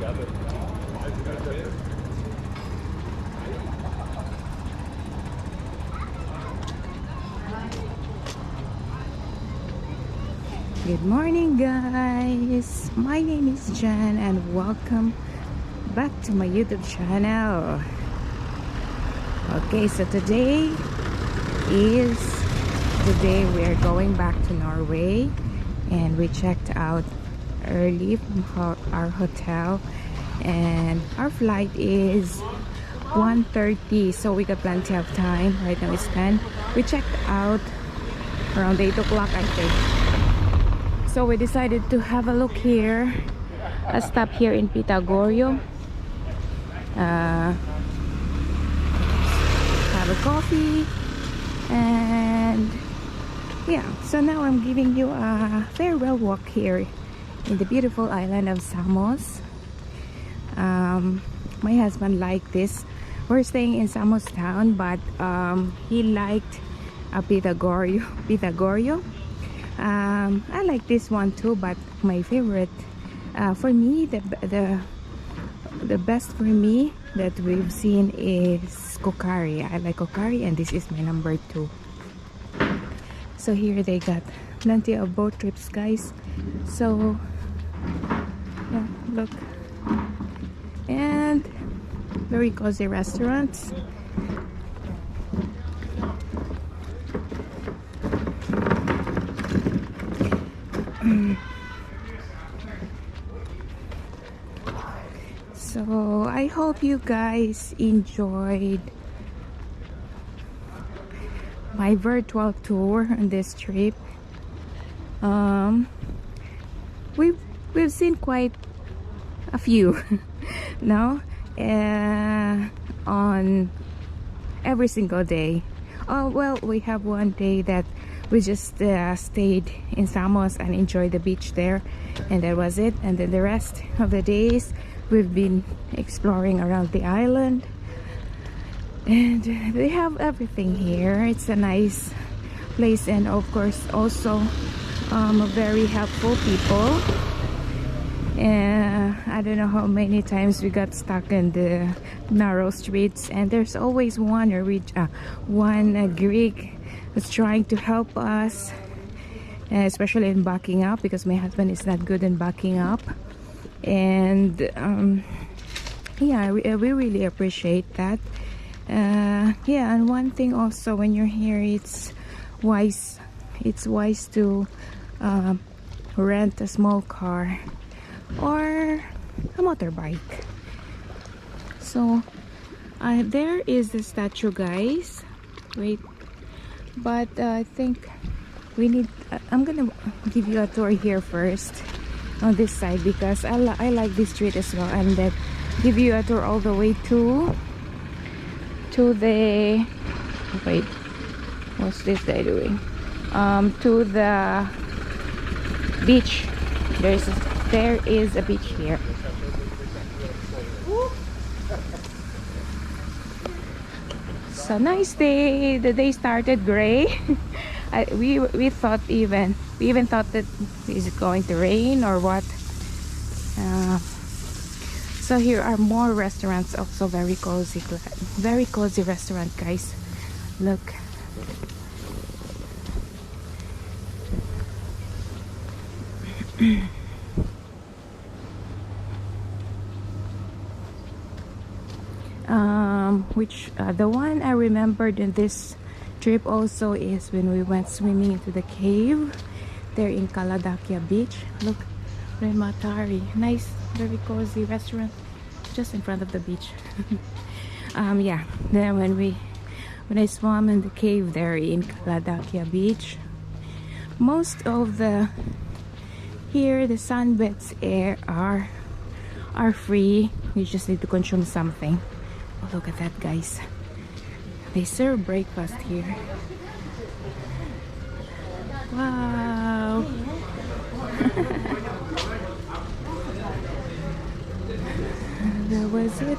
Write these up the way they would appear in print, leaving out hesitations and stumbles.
Good morning, guys. My name is Jan and welcome back to my YouTube channel. Okay, so today is the day we are going back to Norway, and we checked out early from our hotel, and our flight is 1:30, so we got plenty of time. Right now it's 10. We checked out around 8 o'clock, I think. So we decided to have a look here, a stop here in Pythagoreio, have a coffee, and yeah, so now I'm giving you a farewell walk here in the beautiful island of Samos. My husband liked this. We're staying in Samos town, but he liked Pythagoreio. I like this one too, but my favorite for me, the best for me that we've seen is Kokari. I like Kokari, and this is my number 2. So here they got plenty of boat trips, guys. So yeah, look, and very cozy restaurants. So I hope you guys enjoyed my virtual tour on this trip. We've seen quite a few no, on every single day. Oh well, we have one day that we just stayed in Samos and enjoyed the beach there, and that was it. And then the rest of the days we've been exploring around the island, and they have everything here. It's a nice place, and of course also very helpful people. I don't know how many times we got stuck in the narrow streets, and there's always one Greek who's trying to help us, especially in backing up, because my husband is not good in backing up. And yeah, we really appreciate that. Yeah, and one thing also, when you're here, it's wise to rent a small car or a motorbike. So there is the statue, guys. Wait, but I think we need I'm gonna give you a tour here first on this side, because I like this street as well, and then give you a tour all the way to the wait, what's this guy doing? To the beach. There is a beach here. So nice day. The day started gray. We even thought that is it going to rain or what. So here are more restaurants, also very cozy restaurant, guys. Look. The one I remembered in this trip also is when we went swimming into the cave there in Kaladakia Beach. Look, Rematari, nice, very cozy restaurant just in front of the beach. Yeah, then when I swam in the cave there in Kaladakia Beach, most of the sunbeds are free. You just need to consume something. Oh, look at that, guys. They serve breakfast here. Wow. That was it.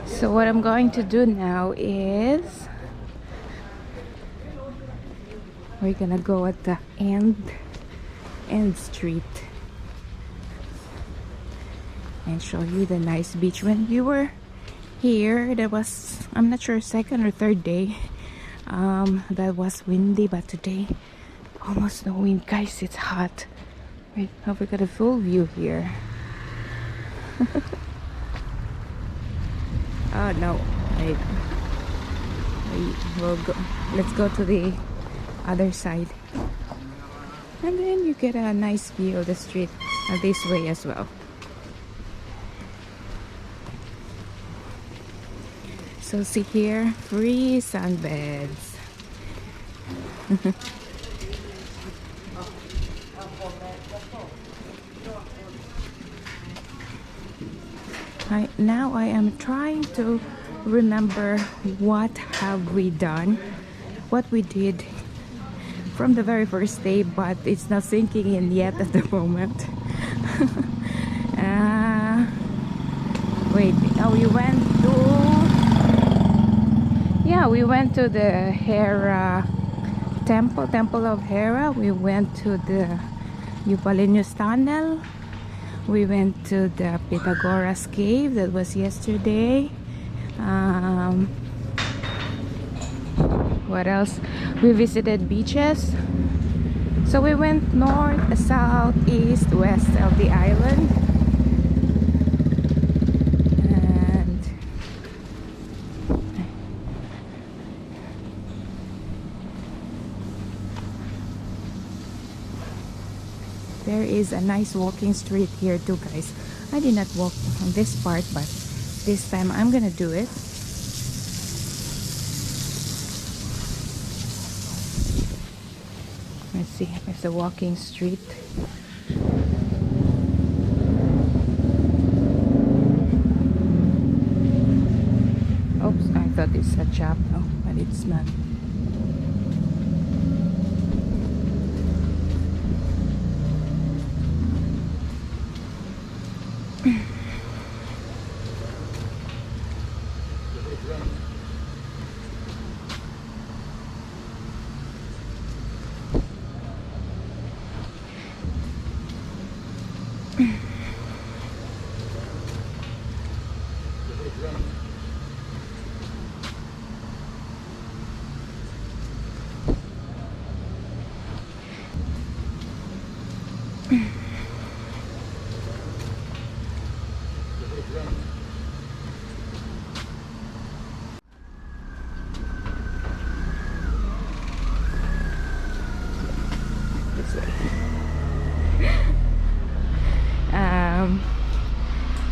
So what I'm going to do now is We're gonna go at the end street and show you the nice beach. When we were here, there was, I'm not sure, second or third day, that was windy, but today almost no wind. Guys, it's hot. Wait, have we got a full view here? Oh no, wait, we'll go, let's go to the other side, and then you get a nice view of the street this way as well. So see here, free sunbeds. Now I am trying to remember what have we done, what we did from the very first day, but it's not sinking in yet at the moment. Wait, we went to, yeah, we went to the Hera temple of Hera. We went to the Eupalineus tunnel. We went to the Pythagoras cave, that was yesterday. What else? We visited beaches. So we went north, south, east, west of the island. And there is a nice walking street here too, guys. I did not walk on this part, but this time I'm gonna do it. Let's see, it's a walking street. Oops, I thought it's a shop, no, but it's not.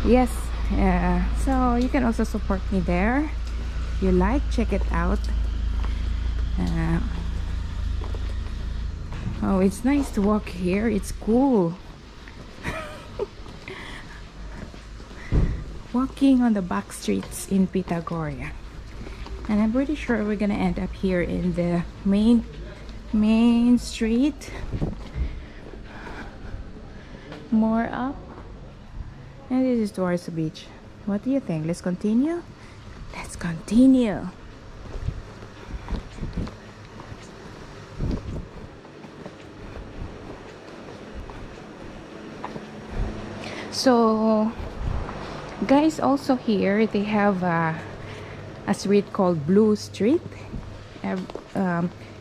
Yes, so you can also support me there if you like. Check it out. Oh, it's nice to walk here. It's cool. Walking on the back streets in Pythagoreio, and I'm pretty sure we're gonna end up here in the main street, more up. And this is towards the beach. What do you think? Let's continue? Let's continue. So, guys, also here they have a street called Blue Street.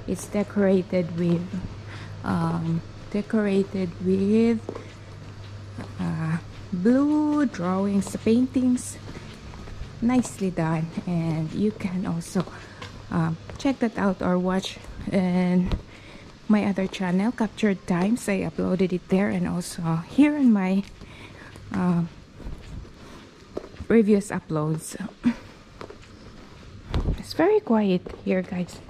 It's decorated with blue drawings, paintings, nicely done. And you can also check that out or watch in my other channel, Captured Times. I uploaded it there, and also here in my previous uploads. It's very quiet here, guys.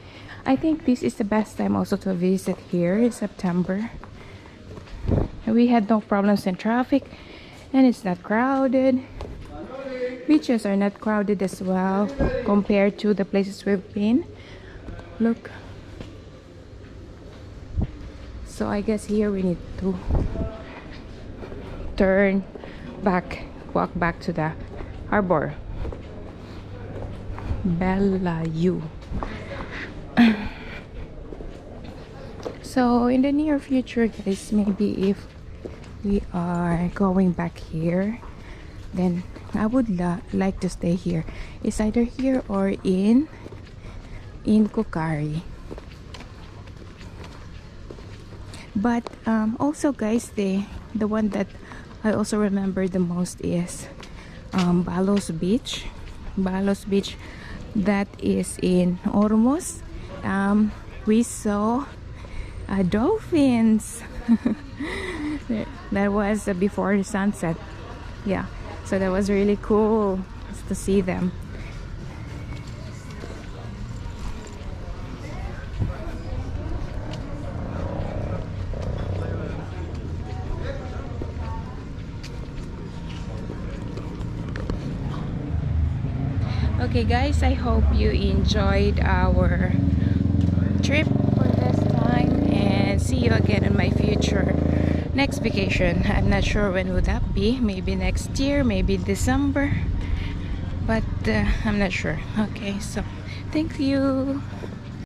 I think this is the best time also to visit here in September. We had no problems in traffic, and it's not crowded. Beaches are not crowded as well compared to the places we've been. Look. So I guess here we need to turn back, walk back to the harbor. Bella U. So in the near future, guys, maybe if we are going back here, then I would like to stay here. It's either here or in Kukari. But also, guys, the one that I also remember the most is Balos Beach. Balos Beach, that is in Ormuz. We saw dolphins. That was before the sunset. Yeah, so that was really cool to see them. Okay guys, I hope you enjoyed our trip for this time, and see you again in my future next vacation. I'm not sure when would that be, maybe next year, maybe December, but I'm not sure. Okay, so thank you.